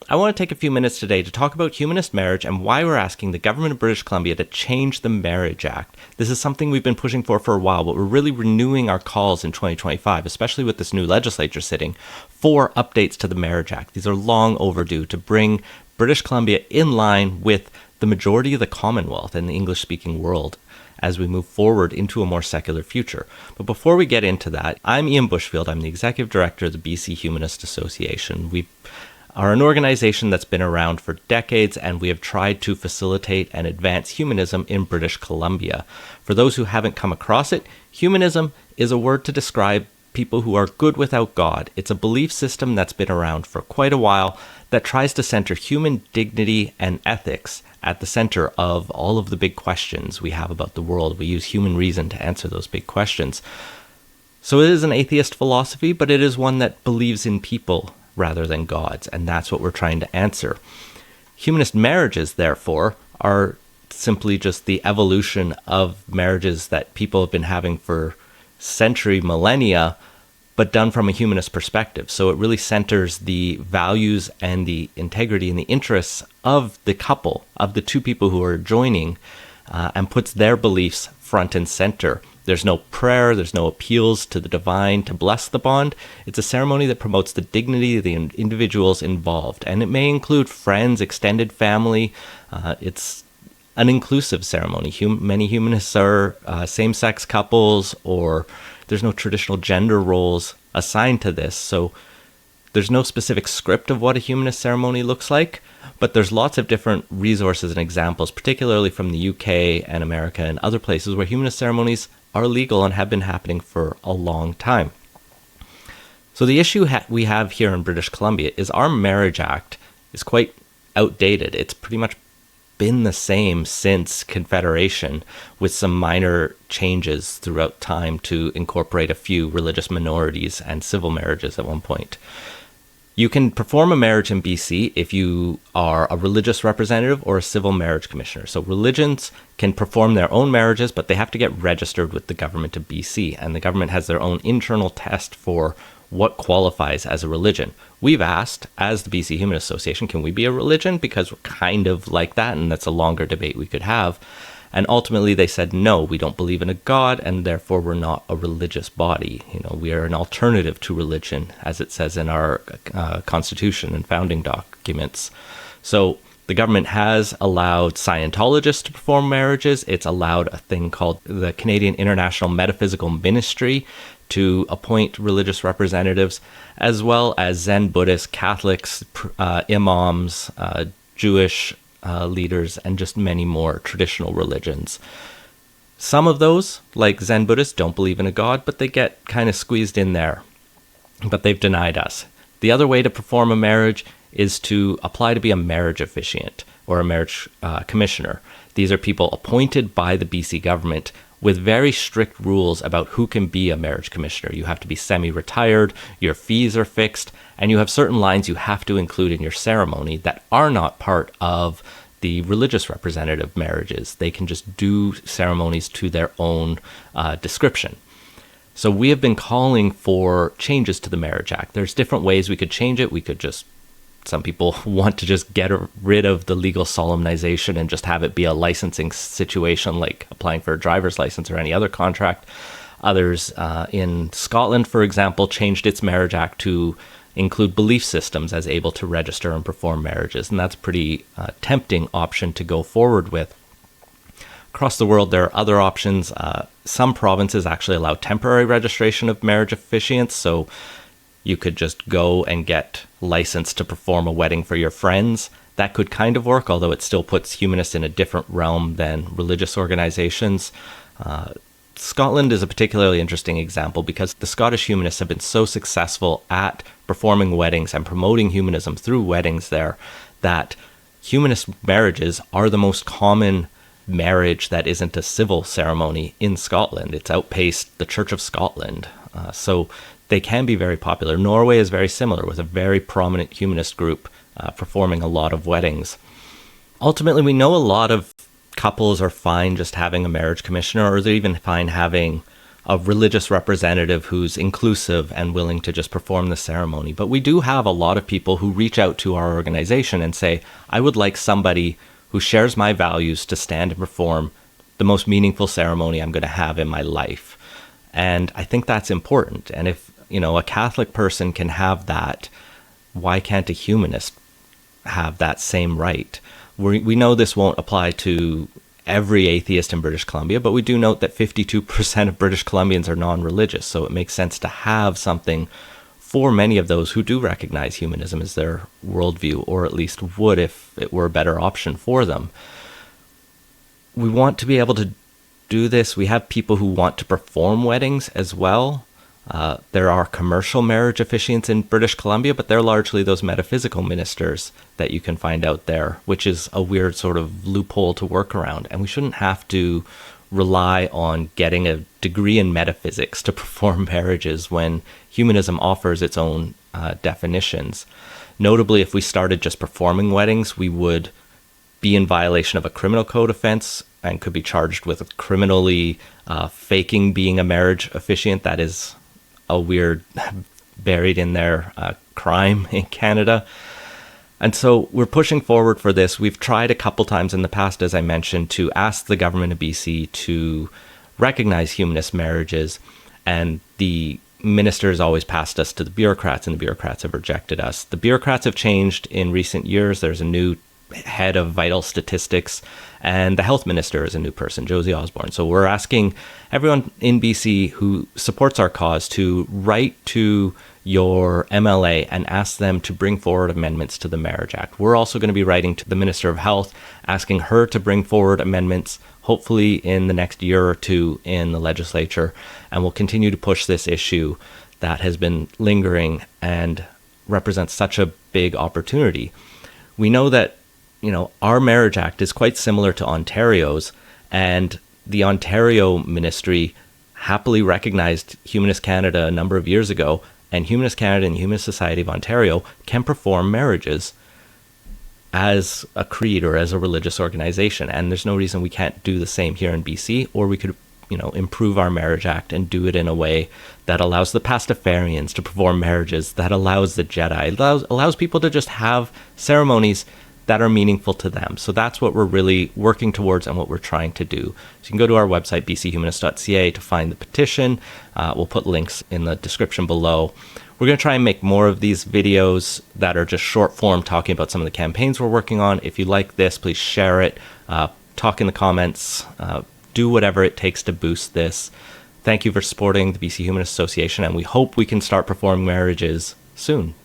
I want to take a few minutes today to talk about humanist marriage and why we're asking the government of British Columbia to change the Marriage Act. This is something we've been pushing for a while, but we're really renewing our calls in 2025, especially with this new legislature sitting, for updates to the Marriage Act. These are long overdue to bring British Columbia in line with the majority of the Commonwealth and the English-speaking world as we move forward into a more secular future. But before we get into that, I'm Ian Bushfield. I'm the Executive Director of the BC Humanist Association. We are an organization that's been around for decades, and we have tried to facilitate and advance humanism in British Columbia. For those who haven't come across it, humanism is a word to describe people who are good without God. It's a belief system that's been around for quite a while that tries to center human dignity and ethics at the center of all of the big questions we have about the world. We use human reason to answer those big questions. So it is an atheist philosophy, but it is one that believes in people rather than gods, and that's what we're trying to answer. Humanist marriages, therefore, are simply just the evolution of marriages that people have been having for millennia, but done from a humanist perspective. So it really centers the values and the integrity and the interests of the couple, of the two people who are joining, and puts their beliefs front and center. There's no prayer, there's no appeals to the divine to bless the bond. It's a ceremony that promotes the dignity of the individuals involved, and it may include friends, extended family. It's an inclusive ceremony. Many humanists are same-sex couples, or there's no traditional gender roles assigned to this, so there's no specific script of what a humanist ceremony looks like, but there's lots of different resources and examples, particularly from the UK and America and other places where humanist ceremonies are legal and have been happening for a long time. So the issue we have here in British Columbia is our Marriage Act is quite outdated. It's pretty much been the same since Confederation, with some minor changes throughout time to incorporate a few religious minorities and civil marriages at one point. You can perform a marriage in BC if you are a religious representative or a civil marriage commissioner. So religions can perform their own marriages, but they have to get registered with the government of BC, and the government has their own internal test for what qualifies as a religion. We've asked, as the BC Humanist Association, can we be a religion? Because we're kind of like that, and that's a longer debate we could have. And ultimately they said, no, we don't believe in a God, and therefore we're not a religious body. We are an alternative to religion, as it says in our Constitution and founding documents. So the government has allowed Scientologists to perform marriages. It's allowed a thing called the Canadian International Metaphysical Ministry to appoint religious representatives, as well as Zen Buddhists, Catholics, imams, Jewish leaders, and just many more traditional religions. Some of those, like Zen Buddhists, don't believe in a God, but they get kind of squeezed in there. But they've denied us. The other way to perform a marriage is to apply to be a marriage officiant or a marriage commissioner. These are people appointed by the BC government with very strict rules about who can be a marriage commissioner. You have to be semi-retired, your fees are fixed, and you have certain lines you have to include in your ceremony that are not part of the religious representative marriages. They can just do ceremonies to their own description. So we have been calling for changes to the Marriage Act. There's different ways we could change it. Some people want to just get rid of the legal solemnization and just have it be a licensing situation, like applying for a driver's license or any other contract. Others in Scotland, for example, changed its Marriage Act to include belief systems as able to register and perform marriages. And that's a pretty tempting option to go forward with. Across the world, there are other options. Some provinces actually allow temporary registration of marriage officiants. So you could just go and get licensed to perform a wedding for your friends. That could kind of work, although it still puts humanists in a different realm than religious organizations. Scotland is a particularly interesting example because the Scottish humanists have been so successful at performing weddings and promoting humanism through weddings there that humanist marriages are the most common marriage that isn't a civil ceremony in Scotland. It's outpaced the Church of Scotland. So they can be very popular. Norway is very similar, with a very prominent humanist group performing a lot of weddings. Ultimately, we know a lot of couples are fine just having a marriage commissioner, or they're even fine having a religious representative who's inclusive and willing to just perform the ceremony. But we do have a lot of people who reach out to our organization and say, I would like somebody who shares my values to stand and perform the most meaningful ceremony I'm going to have in my life. And I think that's important. And if, a Catholic person can have that, why can't a humanist have that same right? We know this won't apply to every atheist in British Columbia, but we do note that 52% of British Columbians are non-religious. So it makes sense to have something for many of those who do recognize humanism as their worldview, or at least would if it were a better option for them. We want to be able to do this. We have people who want to perform weddings as well. There are commercial marriage officiants in British Columbia, but they're largely those metaphysical ministers that you can find out there, which is a weird sort of loophole to work around. And we shouldn't have to rely on getting a degree in metaphysics to perform marriages when humanism offers its own definitions. Notably, if we started just performing weddings, we would be in violation of a criminal code offense and could be charged with criminally faking being a marriage officiant. That is a weird, buried in there crime in Canada. And so we're pushing forward for this. We've tried a couple times in the past, as I mentioned, to ask the government of BC to recognize humanist marriages, and the ministers always passed us to the bureaucrats, and the bureaucrats have rejected us. The bureaucrats have changed in recent years. There's a new head of vital statistics, and the health minister is a new person, Josie Osborne. So we're asking everyone in BC who supports our cause to write to your MLA and ask them to bring forward amendments to the Marriage Act. We're also going to be writing to the Minister of Health, asking her to bring forward amendments, hopefully in the next year or two in the legislature, and we'll continue to push this issue that has been lingering and represents such a big opportunity. We know that our Marriage Act is quite similar to Ontario's, and the Ontario ministry happily recognized Humanist Canada a number of years ago, and Humanist Canada and Humanist Society of Ontario can perform marriages as a creed or as a religious organization. And there's no reason we can't do the same here in BC, or we could improve our Marriage Act and do it in a way that allows the Pastafarians to perform marriages, that allows the Jedi, allows people to just have ceremonies that are meaningful to them. So that's what we're really working towards and what we're trying to do. So you can go to our website, bchumanist.ca, to find the petition. We'll put links in the description below. We're going to try and make more of these videos that are just short form, talking about some of the campaigns we're working on. If you like this, please share it, talk in the comments, do whatever it takes to boost this. Thank you for supporting the BC Humanist Association, and we hope we can start performing marriages soon.